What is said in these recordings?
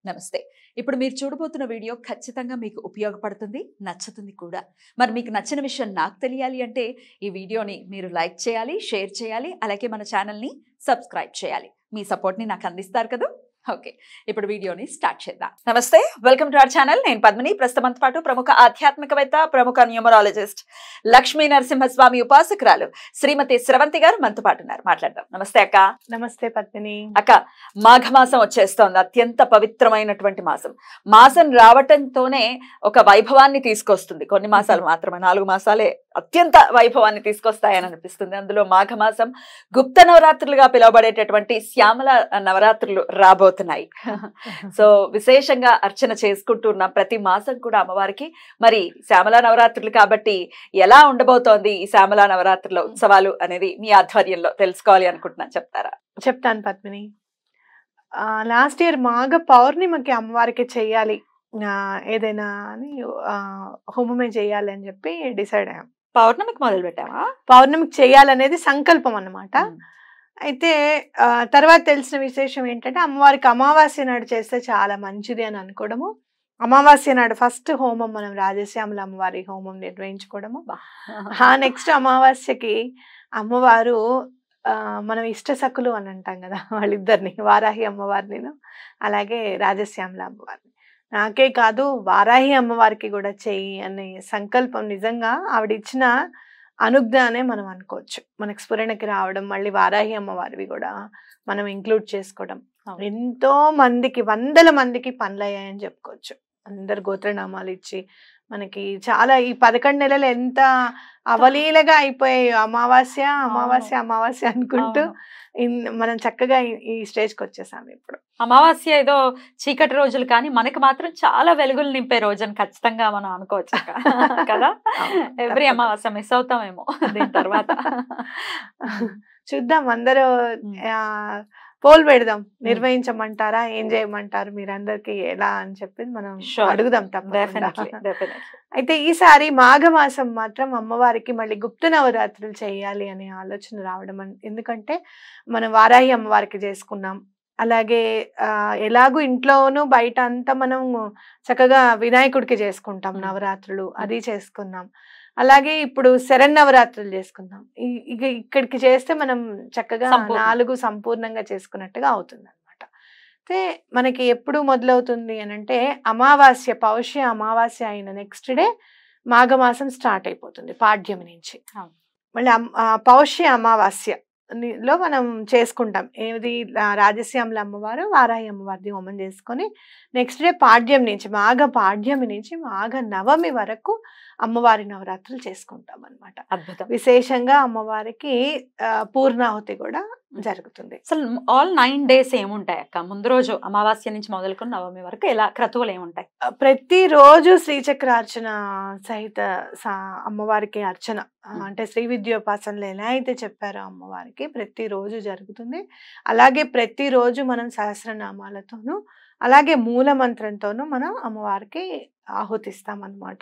నమస్తే. ఇప్పుడు మీరు చూడబోతున్న వీడియో ఖచ్చితంగా మీకు ఉపయోగపడుతుంది, నచ్చుతుంది కూడా. మరి మీకు నచ్చిన విషయం నాకు తెలియాలి అంటే ఈ వీడియోని మీరు లైక్ చేయాలి, షేర్ చేయాలి, అలాగే మన ఛానల్‌ని సబ్స్క్రైబ్ చేయాలి. మీ సపోర్ట్‌ని నాకు అందిస్తారు కదా! ఓకే. ఇప్పుడు వీడియోని స్టార్ట్ చేద్దాం. నమస్తే. Welcome to our channel. నేను పద్మిని. ప్రస్తుతంతో పాటు ప్రముఖ ఆధ్యాత్మికవేత్త, ప్రముఖ న్యూమరాలజిస్ట్, లక్ష్మీ నరసింహస్వామి ఉపాసకురాలు శ్రీమతి స్రవంతి గారు మనతో పాటు ఉన్నారు. మాట్లాడదాం. నమస్తే అక్క. నమస్తే పద్మిని. అక్క, మాఘమాసం వచ్చేస్తోంది. అత్యంత పవిత్రమైనటువంటి మాసం. మాసం రావటంతోనే ఒక వైభవాన్ని తీసుకొస్తుంది. కొన్ని మాసాలు మాత్రమే, 4 మాసాలే అత్యంత వైభవాన్ని తీసుకొస్తాయని అనిపిస్తుంది. అందులో మాఘమాసం గుప్త నవరాత్రులుగా పిలువబడేటటువంటి శ్యామల నవరాత్రులు రాబోతున్నాయి. సో విశేషంగా అర్చన చేసుకుంటున్న ప్రతి మాసం కూడా అమ్మవారికి మరి శ్యామల నవరాత్రులు కాబట్టి ఎలా ఉండబోతోంది ఈ శ్యామల నవరాత్రుల ఉత్సవాలు అనేది మీ ఆధ్వర్యంలో తెలుసుకోవాలి అనుకుంటున్నాను. చెప్తారా? చెప్తాను పద్మిని. లాస్ట్ ఇయర్ మాఘ పౌర్ణిమకి అమ్మవారికి చెయ్యాలి, ఏదైనా అని హోమమే చేయాలి అని చెప్పి డిసైడ్ అయ్యాం. పౌర్ణమికి మొదలు పెట్టామా? పౌర్ణమికి చేయాలనేది సంకల్పం అన్నమాట. అయితే తర్వాత తెలిసిన విశేషం ఏంటంటే అమ్మవారికి అమావాస్య నాడు చేస్తే చాలా మంచిది అని అనుకోవడము. అమావాస్య నాడు ఫస్ట్ హోమం మనం రాజశ్యామల అమ్మవారి హోమం నిర్వహించుకోవడము. నెక్స్ట్ అమావాస్యకి అమ్మవారు మనం ఇష్టసఖులు అని అంటాం కదా, వాళ్ళిద్దరిని, వారాహి అమ్మవారిని అలాగే రాజశ్యామల అమ్మవారిని. నాకే కాదు వారాహి అమ్మవారికి కూడా చెయ్యి అనే సంకల్పం నిజంగా ఆవిడ ఇచ్చిన అనుజ్ఞానే మనం అనుకోవచ్చు. మనకు స్ఫురణకి రావడం, మళ్ళీ వారాహి అమ్మవారివి కూడా మనం ఇంక్లూడ్ చేసుకోవడం, ఎంతో మందికి, వందల మందికి పనులు అయ్యాయని చెప్పుకోవచ్చు. అందరు గోత్రనామాలు ఇచ్చి మనకి చాలా ఈ 11 నెలలు ఎంత అవలీలగా అయిపోయాయి. అమావాస్య అమావాస్య అమావాస్య అనుకుంటూ మనం చక్కగా ఈ స్టేజ్కి వచ్చేసాము. ఇప్పుడు అమావాస్య ఏదో చీకటి రోజులు కానీ మనకి మాత్రం చాలా వెలుగులు నింపే రోజు అని ఖచ్చితంగా మనం అనుకోవచ్చు కదా. ఎవ్రీ అమావాస్య మిస్ అవుతామేమో దీని తర్వాత. చూద్దాం, అందరూ పోల్ పెడదాం. నిర్వహించమంటారా, ఏం చేయమంటారు, మీరందరికి ఎలా అని చెప్పి మనం అడుగుదాం తప్పకుండా. అయితే ఈసారి మాఘమాసం మాత్రం అమ్మవారికి మళ్ళీ గుప్త నవరాత్రులు చేయాలి అనే ఆలోచన రావడం. ఎందుకంటే మనం వారాహి అమ్మవారికి చేసుకున్నాం, అలాగే ఎలాగూ ఇంట్లోనూ బయట అంతా మనం చక్కగా వినాయకుడికి చేసుకుంటాం నవరాత్రులు, అది చేసుకున్నాం. అలాగే ఇప్పుడు శరన్నవరాత్రులు చేసుకుందాం. ఇక్కడికి చేస్తే మనం చక్కగా 4 సంపూర్ణంగా చేసుకున్నట్టుగా అవుతుంది అనమాట. అయితే మనకి ఎప్పుడు మొదలవుతుంది అని అంటే అమావాస్య, పౌష్య అమావాస్య అయిన నెక్స్ట్ డే మాఘమాసం స్టార్ట్ అయిపోతుంది పాడ్యమి నుంచి. మళ్ళీ పౌష్య అమావాస్య లో మనం చేసుకుంటాం ఏది, రాజశ్యామల అమ్మవారు వారాహి అమ్మవారిది హోమం చేసుకొని నెక్స్ట్ డే పాడ్యం నుంచి, మాఘ పాడ్యమి నుంచి మాఘ నవమి వరకు అమ్మవారి నవరాత్రులు చేసుకుంటాం అనమాట. అద్భుతం. విశేషంగా అమ్మవారికి పూర్ణాహుతి కూడా జరుగుతుంది. అసలు ఆల్ 9 days ఏముంటాయి అక్క? ముందు రోజు అమావాస్య నుంచి మొదలుకొని నవమి వరకు ఎలా క్రతువులు ఏముంటాయి? ప్రతిరోజు శ్రీచక్రార్చన సహిత అమ్మవారికి అర్చన, అంటే శ్రీ విద్యోపాసనలు ఎలా అయితే చెప్పారో అమ్మవారికి ప్రతిరోజు జరుగుతుంది. అలాగే ప్రతిరోజు మనం సహస్రనామాలతోనూ అలాగే మూల మంత్రంతోనూ మనం అమ్మవారికి ఆహుతిస్తాం అన్నమాట.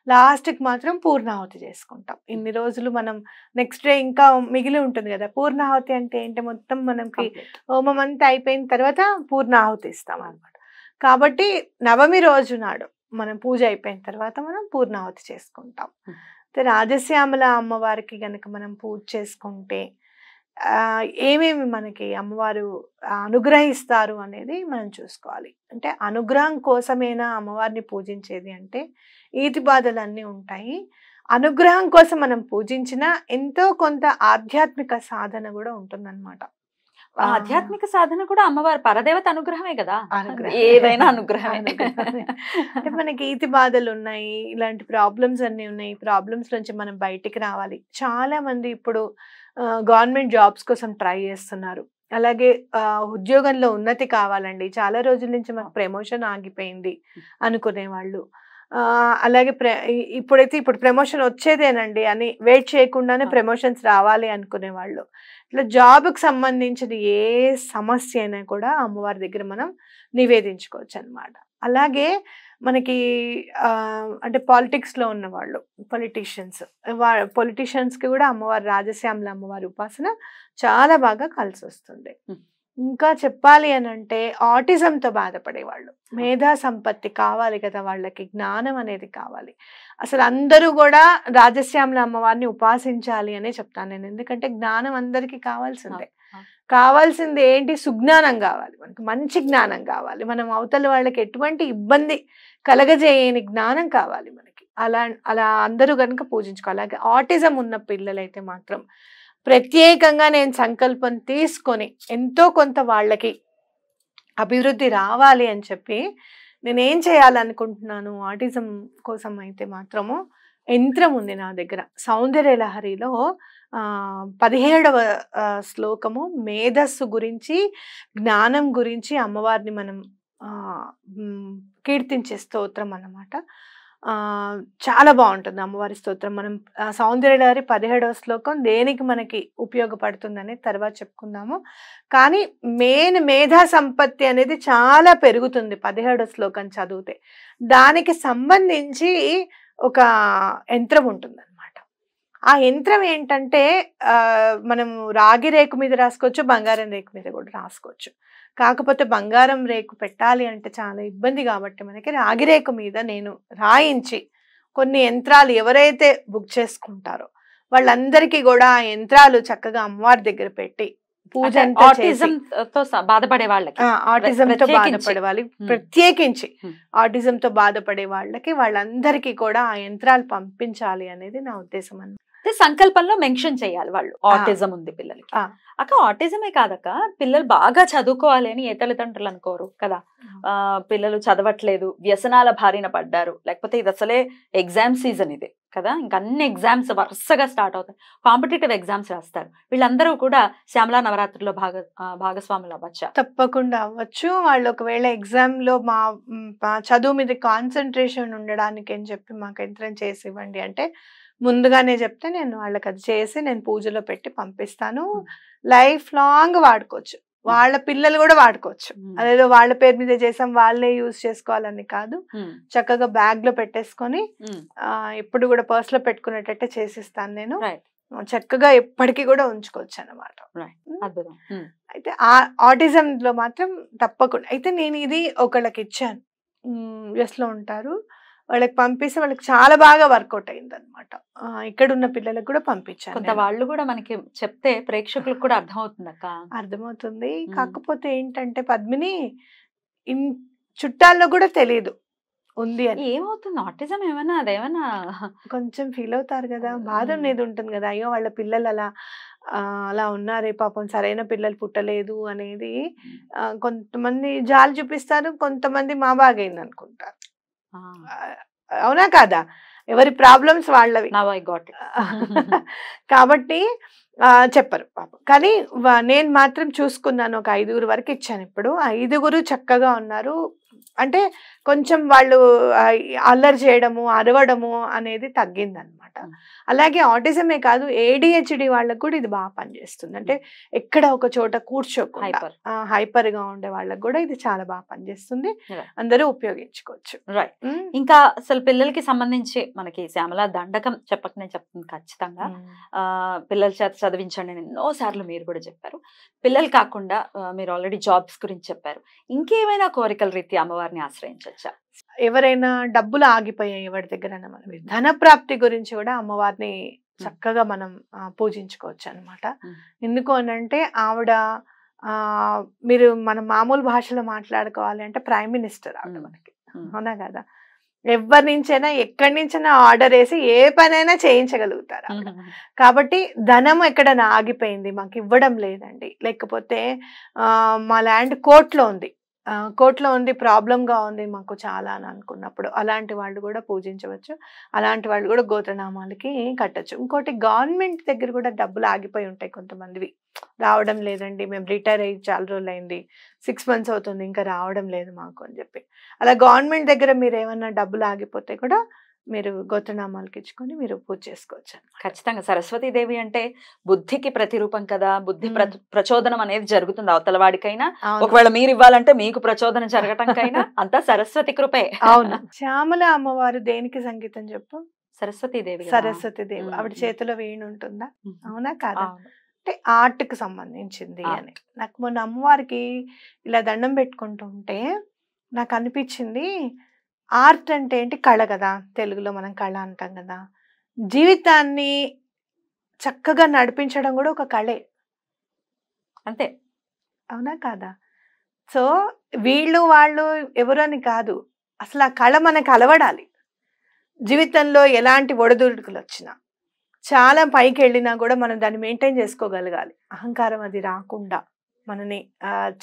లాస్ట్కి మాత్రం పూర్ణాహుతి చేసుకుంటాం. ఇన్ని రోజులు మనం నెక్స్ట్ డే ఇంకా మిగిలి ఉంటుంది కదా. పూర్ణాహుతి అంటే ఏంటి, మొత్తం మనకి హోమం అంతా అయిపోయిన తర్వాత పూర్ణాహుతి ఇస్తాం అన్నమాట. కాబట్టి నవమి రోజు నాడు మనం పూజ అయిపోయిన తర్వాత మనం పూర్ణాహుతి చేసుకుంటాం. రాజశ్యామల అమ్మవారికి గనక మనం పూజ చేసుకుంటే ఏమేమి మనకి అమ్మవారు అనుగ్రహిస్తారు అనేది మనం చూసుకోవాలి. అంటే అనుగ్రహం కోసమేనా అమ్మవారిని పూజించేది అంటే ఈతి బాధలు అన్నీ ఉంటాయి. అనుగ్రహం కోసం మనం పూజించిన ఎంతో కొంత ఆధ్యాత్మిక సాధన కూడా ఉంటుందన్నమాట. ఆధ్యాత్మిక సాధన కూడా అమ్మవారి పరదేవత అనుగ్రహమే కదా. ఏదైనా అనుగ్రహమే. అంటే మనకి ఈతి బాధలు ఉన్నాయి, ఇలాంటి ప్రాబ్లమ్స్ అన్ని ఉన్నాయి. ప్రాబ్లమ్స్ నుంచి మనం బయటికి రావాలి. చాలా మంది ఇప్పుడు గవర్నమెంట్ జాబ్స్ కోసం ట్రై చేస్తున్నారు. అలాగే ఉద్యోగంలో ఉన్నతి కావాలండి, చాలా రోజుల నుంచి మాకు ప్రమోషన్ ఆగిపోయింది అనుకునేవాళ్ళు. అలాగే ఇప్పుడు ప్రమోషన్ వచ్చేదేనండి అని వెయిట్ చేయకుండానే ప్రమోషన్స్ రావాలి అనుకునేవాళ్ళు. ఇట్లా జాబ్కి సంబంధించిన ఏ సమస్య అయినా కూడా అమ్మవారి దగ్గర మనం నివేదించుకోవచ్చు అనమాట. అలాగే మనకి అంటే పాలిటిక్స్లో ఉన్నవాళ్ళు, పొలిటీషియన్స్కి కూడా అమ్మవారి రాజశ్యామల అమ్మవారి ఉపాసన చాలా బాగా కలిసి వస్తుంది. ఇంకా చెప్పాలి అని అంటే ఆటిజంతో బాధపడేవాళ్ళు, మేధా సంపత్తి కావాలి కదా వాళ్ళకి, జ్ఞానం అనేది కావాలి. అసలు అందరూ కూడా రాజశ్యామల అమ్మవారిని ఉపాసించాలి అనే చెప్తాను నేను. ఎందుకంటే జ్ఞానం అందరికీ కావాల్సిందే. కావాల్సింది ఏంటి? సుజ్ఞానం కావాలి, మనకి మంచి జ్ఞానం కావాలి, మనం అవతల వాళ్ళకి ఎటువంటి ఇబ్బంది కలగజేయని జ్ఞానం కావాలి మనకి. అలా అందరూ కనుక పూజించుకోవాలి. అలాగే ఆటిజం ఉన్న పిల్లలైతే మాత్రం ప్రత్యేకంగా నేను సంకల్పం తీసుకొని ఎంతో కొంత వాళ్ళకి అభివృద్ధి రావాలి అని చెప్పి నేనేం చేయాలనుకుంటున్నాను ఆటిజం కోసం అయితే మాత్రము, యంత్రం ఉంది నా దగ్గర. సౌందర్యలహరిలో 17వ శ్లోకము మేధస్సు గురించి, జ్ఞానం గురించి అమ్మవారిని మనం కీర్తించే స్తోత్రం అన్నమాట. చాలా బాగుంటుంది అమ్మవారి స్తోత్రం. మనం సౌందర్యలహరి 17వ శ్లోకం దేనికి మనకి ఉపయోగపడుతుందని తర్వాత చెప్పుకుందాము. కానీ మెయిన్ మేధా సంపత్తి అనేది చాలా పెరుగుతుంది 17వ శ్లోకం చదివితే. దానికి సంబంధించి ఒక యంత్రం ఉంటుంది అనమాట. ఆ యంత్రం ఏంటంటే మనం రాగి రేకు మీద రాసుకోవచ్చు, బంగారం రేకు మీద కూడా రాసుకోవచ్చు. కాకపోతే బంగారం రేకు పెట్టాలి అంటే చాలా ఇబ్బంది కాబట్టి మనకి రాగి రేకు మీద నేను రాయించి కొన్ని యంత్రాలు ఎవరైతే బుక్ చేసుకుంటారో వాళ్ళందరికీ కూడా ఆ యంత్రాలు చక్కగా అమ్మవారి దగ్గర పెట్టి పూజ ఆటిజంతో బాధపడే వాళ్ళకి, ఆటిజంతో బాధపడే వాళ్ళకి ప్రత్యేకించి ఆటిజంతో బాధపడే వాళ్ళందరికీ కూడా ఆ యంత్రాలు పంపించాలి అనేది నా ఉద్దేశం అన్నమాట. సంకల్పంలో మెన్షన్ చేయాలి వాళ్ళు ఆటిజం ఉంది పిల్లలకి. అక్క ఆటిజమే కాదక్క, పిల్లలు బాగా చదువుకోవాలి అని ఏ తల్లిదండ్రులు అనుకోరు కదా. పిల్లలు చదవట్లేదు, వ్యసనాల బారిన పడ్డారు, లేకపోతే ఇది అసలే ఎగ్జామ్ సీజన్ ఇది కదా, ఇంకా అన్ని ఎగ్జామ్స్ వరుసగా స్టార్ట్ అవుతాయి, కాంపిటేటివ్ ఎగ్జామ్స్ రాస్తారు. వీళ్ళందరూ కూడా శ్యామలా నవరాత్రిలో భాగస్వాములు అవ్వచ్చా? తప్పకుండా అవ్వచ్చు. వాళ్ళు ఒకవేళ ఎగ్జామ్ లో మా చదువు మీద కాన్సన్ట్రేషన్ ఉండడానికి అని చెప్పి మాకు యంత్రం చేసి ఇవ్వండి అంటే ముందుగానే చెప్తే నేను వాళ్ళకి అది చేసి నేను పూజలో పెట్టి పంపిస్తాను. లైఫ్ లాంగ్ వాడుకోవచ్చు, వాళ్ళ పిల్లలు కూడా వాడుకోవచ్చు. అదేదో వాళ్ళ పేరు మీద చేసాం వాళ్ళే యూజ్ చేసుకోవాలని కాదు, చక్కగా బ్యాగ్ లో పెట్టేసుకొని ఎప్పుడు కూడా పర్స్ లో పెట్టుకునేటట్టే చేసిస్తాను నేను. చక్కగా ఎప్పటికీ కూడా ఉంచుకోవచ్చు అన్నమాట. అయితే ఆటిజం లో మాత్రం తప్పకుండా. అయితే నేను ఇది ఒకళ్ళకి ఇచ్చాను, యుఎస్ లో ఉంటారు, వాళ్ళకి పంపిస్తే వాళ్ళకి చాలా బాగా వర్కౌట్ అయింది అనమాట. ఇక్కడ ఉన్న పిల్లలకు కూడా పంపించాను. కొంత వాళ్ళు కూడా మనకి చెప్తే ప్రేక్షకులకు కూడా అర్థమవుతుంది అక్క. అర్థమవుతుంది. కాకపోతే ఏంటంటే పద్మిని చుట్టాల్లో కూడా తెలియదు ఉంది అని. ఏమవుతుంది ఆటిజం ఏమైనా అదేమైనా కొంచెం ఫీల్ అవుతారు కదా, బాధ అనేది ఉంటుంది కదా, అయ్యో వాళ్ళ పిల్లలు అలా ఉన్నారే పాపం, సరైన పిల్లలు పుట్టలేదు అనేది. కొంతమంది జాలి చూపిస్తారు, కొంతమంది మా బాగైంది అనుకుంటారు. అవునా కాదా? ఎవరి ప్రాబ్లమ్స్ వాళ్ళవి. కాబట్టి చెప్పరు పాపం. కానీ నేను మాత్రం చూసుకున్నాను, ఒక 5 వరకు ఇచ్చాను. ఇప్పుడు 5 చక్కగా ఉన్నారు. అంటే కొంచెం వాళ్ళు అల్లరి చేయడము, అరవడము అనేది తగ్గిందనమాట. అలాగే ఆటిజమే కాదు, ADHD వాళ్ళకు కూడా ఇది బాగా పనిచేస్తుంది. అంటే ఎక్కడ ఒక చోట కూర్చోకుండా హైపర్ గా ఉండే వాళ్ళకు కూడా ఇది చాలా బాగా పనిచేస్తుంది. అందరూ ఉపయోగించుకోవచ్చు. రైట్. ఇంకా అసలు పిల్లలకి సంబంధించి మనకి శ్యామల దండకం చెప్పకనే చెప్తుంది ఖచ్చితంగా. పిల్లల చేత చదివించండి అని ఎన్నోసార్లు మీరు కూడా చెప్పారు. పిల్లలు కాకుండా మీరు ఆల్రెడీ జాబ్స్ గురించి చెప్పారు. ఇంకేమైనా కోరికల రీతి అమ్మవారిని ఆశ్రయించవచ్చా? ఎవరైనా డబ్బులు ఆగిపోయాయి ఎవరి దగ్గర, మనం ధన ప్రాప్తి గురించి కూడా అమ్మవారిని చక్కగా మనం పూజించుకోవచ్చు అనమాట. ఎందుకు అనంటే ఆవిడ మీరు మనం మామూలు భాషలో మాట్లాడుకోవాలి అంటే ప్రైమ్ మినిస్టర్ ఆవిడ మనకి, అవునా కదా. ఎవరి నుంచైనా ఎక్కడి నుంచైనా ఆర్డర్ వేసి ఏ పనైనా చేయించగలుగుతారు. కాబట్టి ధనం ఎక్కడైనా ఆగిపోయింది, మాకు ఇవ్వడం లేదండి, లేకపోతే మా ల్యాండ్ కోర్టులో ఉంది, ప్రాబ్లంగా ఉంది మాకు చాలా అని అనుకున్నప్పుడు అలాంటి వాళ్ళు కూడా పూజించవచ్చు. అలాంటి వాళ్ళు కూడా గోత్రనామాలకి కట్టచ్చు. ఇంకోటి గవర్నమెంట్ దగ్గర కూడా డబ్బులు ఆగిపోయి ఉంటాయి కొంతమందివి, రావడం లేదండి, మేము రిటైర్ అయ్యి చాలా రోజులు అయింది, 6 months అవుతుంది, ఇంకా రావడం లేదు మాకు అని చెప్పి. అలా గవర్నమెంట్ దగ్గర మీరు ఏమన్నా డబ్బులు ఆగిపోతే కూడా మీరు గోత్రనామాలకి ఇచ్చుకొని మీరు పూజ చేసుకోవచ్చు. ఖచ్చితంగా సరస్వతీదేవి అంటే బుద్ధికి ప్రతిరూపం కదా. బుద్ధి ప్రచోదనం అనేది జరుగుతుంది అవతల వాడికైనా, ఒకవేళ మీరు ఇవ్వాలంటే మీకు ప్రచోదనం జరగటంకైనా అంతా సరస్వతి కృపే. అవును. శ్యామల అమ్మవారు దేనికి సంగీతం చెప్పు? సరస్వతీదేవి. సరస్వతీదేవి. ఆవిడ చేతిలో వీణ ఉంటుందా? అవునా కాదా? అంటే ఆర్ట్కి సంబంధించింది అని. నాకు మొన్న అమ్మవారికి ఇలా దండం పెట్టుకుంటుంటే నాకు అనిపించింది, ఆర్ట్ అంటే ఏంటి, కళ కదా, తెలుగులో మనం కళ అంటాం కదా. జీవితాన్ని చక్కగా నడిపించడం కూడా ఒక కళే, అంతే అవునా కాదా? సో వీళ్ళు వాళ్ళు ఎవరు అని కాదు, అసలు ఆ కళ మనకు అలవడాలి. జీవితంలో ఎలాంటి ఒడిదుడుకులు వచ్చినా, చాలా పైకి వెళ్ళినా కూడా మనం దాన్ని మెయింటైన్ చేసుకోగలగాలి. అహంకారం అది రాకుండా మనని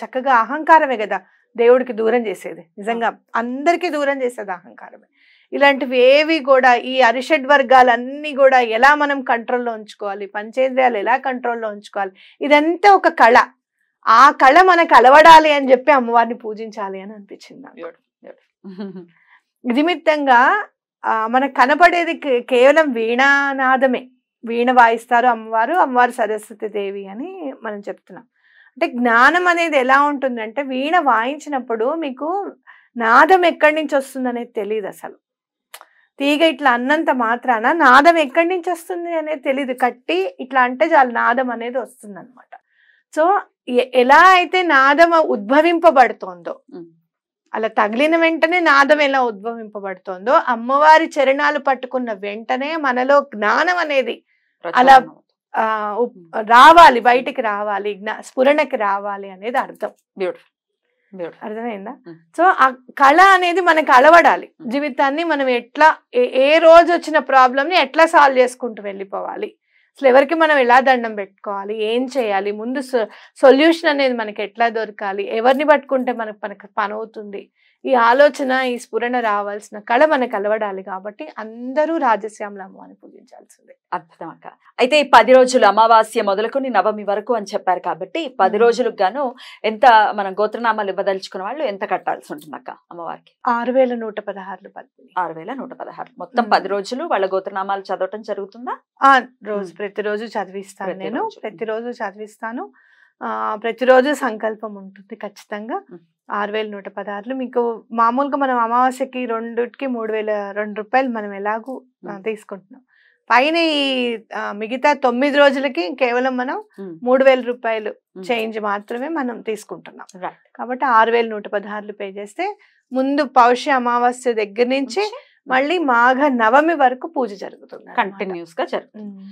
చక్కగా, అహంకారమే కదా దేవుడికి దూరం చేసేది, నిజంగా అందరికీ దూరం చేసేది అహంకారమే. ఇలాంటివి ఏవి కూడా, ఈ అరిషడ్ వర్గాలన్నీ కూడా ఎలా మనం కంట్రోల్లో ఉంచుకోవాలి, పంచేంద్రియాలు ఎలా కంట్రోల్లో ఉంచుకోవాలి, ఇదంతా ఒక కళ. ఆ కళ మనకు అలవడాలి అని చెప్పి అమ్మవారిని పూజించాలి అని అనిపించింది. నిమిత్తంగా మనకు కనపడేది కేవలం వీణానాదమే. వీణ వాయిస్తారు అమ్మవారు, అమ్మవారు సరస్వతి దేవి అని మనం చెప్తున్నాం. అంటే జ్ఞానం అనేది ఎలా ఉంటుందంటే, వీణ వాయించినప్పుడు మీకు నాదం ఎక్కడి నుంచి వస్తుంది అనేది తెలియదు. అసలు తీగ ఇట్లా అన్నంత మాత్రాన నాదం ఎక్కడి నుంచి వస్తుంది అనేది తెలియదు. కట్టి ఇట్లా అంటే చాలు నాదం అనేది వస్తుంది అనమాట. సో ఎలా అయితే నాదం ఉద్భవింపబడుతోందో, అలా తగిలిన వెంటనే నాదం ఎలా ఉద్భవింపబడుతోందో, అమ్మవారి చరణాలు పట్టుకున్న వెంటనే మనలో జ్ఞానం అనేది అలా రావాలి, బయటికి రావాలి, స్ఫురణకి రావాలి అనేది అర్థం. అర్థమైందా? సో ఆ కళ అనేది మనకు అలవడాలి. జీవితాన్ని మనం ఎట్లా, ఏ రోజు వచ్చిన ప్రాబ్లమ్ ని ఎట్లా సాల్వ్ చేసుకుంటూ వెళ్ళిపోవాలి, అసలు ఎవరికి మనం ఎలా దండం పెట్టుకోవాలి, ఏం చేయాలి, ముందు సొల్యూషన్ అనేది మనకి ఎట్లా దొరకాలి, ఎవరిని పట్టుకుంటే మనకు పని అవుతుంది, ఈ ఆలోచన, ఈ స్ఫురణ రావాల్సిన కళ మనకు అలవడాలి. కాబట్టి అందరూ రాజశ్యామల అమ్మవారిని పూజించాల్సిందే. అద్భుతం అక్క. అయితే ఈ 10 రోజులు అమావాస్య మొదలుకొని నవమి వరకు అని చెప్పారు కాబట్టి 10 రోజులకు గాను ఎంత మనం గోత్రనామాలు ఇవ్వదలుచుకున్న వాళ్ళు ఎంత కట్టాల్సి ఉంటుంది అక్క అమ్మవారికి? 6116 6116. మొత్తం 10 రోజులు వాళ్ళ గోత్రనామాలు చదవటం జరుగుతుందా? ప్రతిరోజు చదివిస్తాను నేను, ప్రతిరోజు చదివిస్తాను. ప్రతిరోజు సంకల్పం ఉంటుంది ఖచ్చితంగా. 6116. మీకు మామూలుగా మనం అమావాస్యకి 2కి 3002 రూపాయలు మనం ఎలాగూ తీసుకుంటున్నాం. పైన ఈ మిగతా 9 రోజులకి కేవలం మనం 3000 రూపాయలు చేంజ్ మాత్రమే మనం తీసుకుంటున్నాం. కాబట్టి 6116 పే చేస్తే ముందు పౌష్య అమావాస్య దగ్గర నుంచి మళ్ళీ మాఘ నవమి వరకు పూజ జరుగుతుంది, కంటిన్యూస్ గా జరుగుతుంది.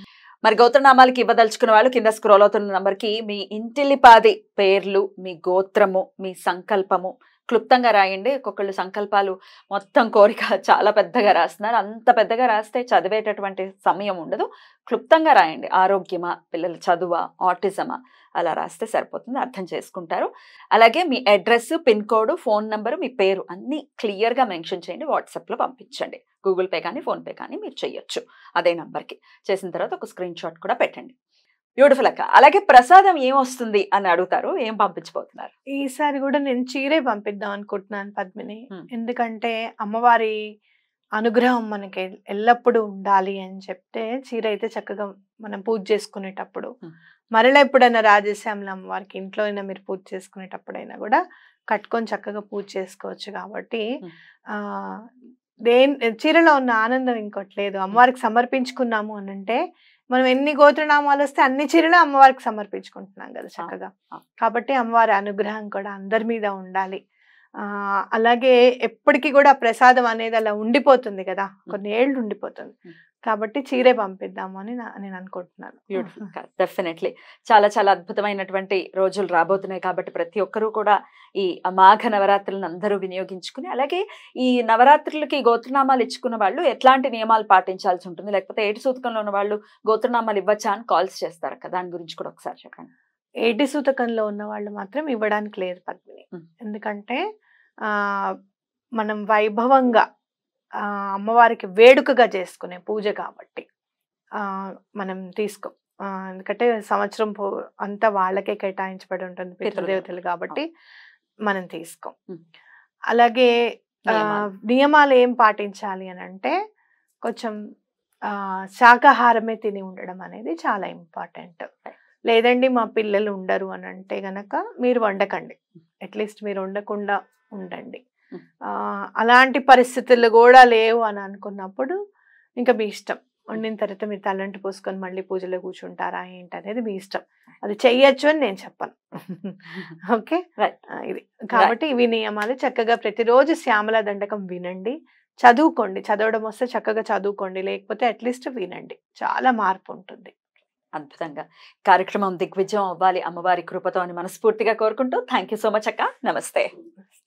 మరి గోత్రనామాలకి ఇవ్వదలుచుకున్న వాళ్ళు కింద స్క్రోల్ అవుతున్న నంబర్కి మీ ఇంటిల్లిపాది పేర్లు, మీ గోత్రము, మీ సంకల్పము క్లుప్తంగా రాయండి. ఒక్కొక్కళ్ళు సంకల్పాలు మొత్తం కోరిక చాలా పెద్దగా రాస్తున్నారు. అంత పెద్దగా రాస్తే చదివేటటువంటి సమయం ఉండదు. క్లుప్తంగా రాయండి. ఆరోగ్యమా, పిల్లల చదువా, ఆటిజమా, అలా రాస్తే సరిపోతుంది, అర్థం చేసుకుంటారు. అలాగే మీ address, pin code, phone number, మీ పేరు అన్నీ క్లియర్గా మెన్షన్ చేయండి. వాట్సాప్లో పంపించండి. గూగుల్ పే కానీ ఫోన్ పే కానీ మీరు చేయొచ్చు అదే నంబర్కి. చేసిన తర్వాత ఒక స్క్రీన్ షాట్ కూడా పెట్టండి. బ్యూటిఫుల్ అక్క. అలాగే ప్రసాదం ఏమొస్తుంది అని అడుగుతారు, ఏం పంపించబోతున్నారు? ఈసారి కూడా నేను చీరే పంపిద్దాం అనుకుంటున్నాను పద్మిని. ఎందుకంటే అమ్మవారి అనుగ్రహం మనకి ఎల్లప్పుడూ ఉండాలి అని చెప్తే, చీర అయితే చక్కగా మనం పూజ చేసుకునేటప్పుడు, మరలా ఎప్పుడైనా రాజశ్యామల అమ్మవారికి ఇంట్లో అయినా మీరు పూజ చేసుకునేటప్పుడైనా కూడా కట్టుకొని చక్కగా పూజ చేసుకోవచ్చు. కాబట్టి చీరలో ఉన్న ఆనందం ఇంకోటి లేదు. అమ్మవారికి సమర్పించుకున్నాము అని అంటే, మనం ఎన్ని గోత్రనామాలు వస్తే అన్ని చీరలు అమ్మవారికి సమర్పించుకుంటున్నాం కదా చక్కగా. కాబట్టి అమ్మవారి అనుగ్రహం కూడా అందరి మీద ఉండాలి. అలాగే ఎప్పటికీ కూడా ప్రసాదం అనేది అలా ఉండిపోతుంది కదా, కొన్ని ఏళ్ళు ఉండిపోతుంది. కాబట్టి చీరే పంపిద్దాము అని నేను అనుకుంటున్నాను. Beautiful, definitely. చాలా చాలా అద్భుతమైనటువంటి రోజులు రాబోతున్నాయి కాబట్టి ప్రతి ఒక్కరూ కూడా ఈ మాఘ నవరాత్రులను అందరూ వినియోగించుకుని, అలాగే ఈ నవరాత్రులకి గోత్రనామాలు ఇచ్చుకున్న వాళ్ళు ఎట్లాంటి నియమాలు పాటించాల్సి ఉంటుంది, లేకపోతే ఏటి సూతకంలో ఉన్న వాళ్ళు గోత్రనామాలు ఇవ్వచ్చా అని కాల్స్ చేస్తారు కదా, దాని గురించి కూడా ఒకసారి చెప్పండి. ఏటి సూతకంలో ఉన్న వాళ్ళు మాత్రం ఇవ్వడానికి లేదు పద్మిని. ఎందుకంటే మనం వైభవంగా అమ్మవారికి వేడుకగా చేసుకునే పూజ కాబట్టి మనం తీసుకో. ఎందుకంటే సంవత్సరం అంతా వాళ్ళకే కేటాయించబడి ఉంటుంది పితృదేవతలు కాబట్టి మనం తీసుకోం. అలాగే నియమాలు ఏం పాటించాలి అని అంటే, కొంచెం శాకాహారమే తిని ఉండడం అనేది చాలా ఇంపార్టెంట్. లేదండి మా పిల్లలు ఉండరు అని అంటే గనక మీరు వండకండి, అట్లీస్ట్ మీరు వండకుండా ఉండండి. అలాంటి పరిస్థితులు కూడా లేవు అని అనుకున్నప్పుడు ఇంకా మీ ఇష్టం, వండిన తర్వాత మీరు తలంటి పోసుకొని మళ్ళీ పూజలో కూర్చుంటారా ఏంటి అనేది మీ ఇష్టం. అది చెయ్యొచ్చు అని నేను చెప్పను. ఓకే, ఇది కాబట్టి ఇవి నియమాలు. చక్కగా ప్రతిరోజు శ్యామల దండకం వినండి, చదువుకోండి. చదవడం వస్తే చక్కగా చదువుకోండి, లేకపోతే అట్లీస్ట్ వినండి, చాలా మార్పు ఉంటుంది. అద్భుతంగా కార్యక్రమం దిగ్విజయం అవ్వాలి అమ్మవారి కృపతో అని మనస్ఫూర్తిగా కోరుకుంటూ థ్యాంక్ యూ సో మచ్ అక్క. నమస్తే.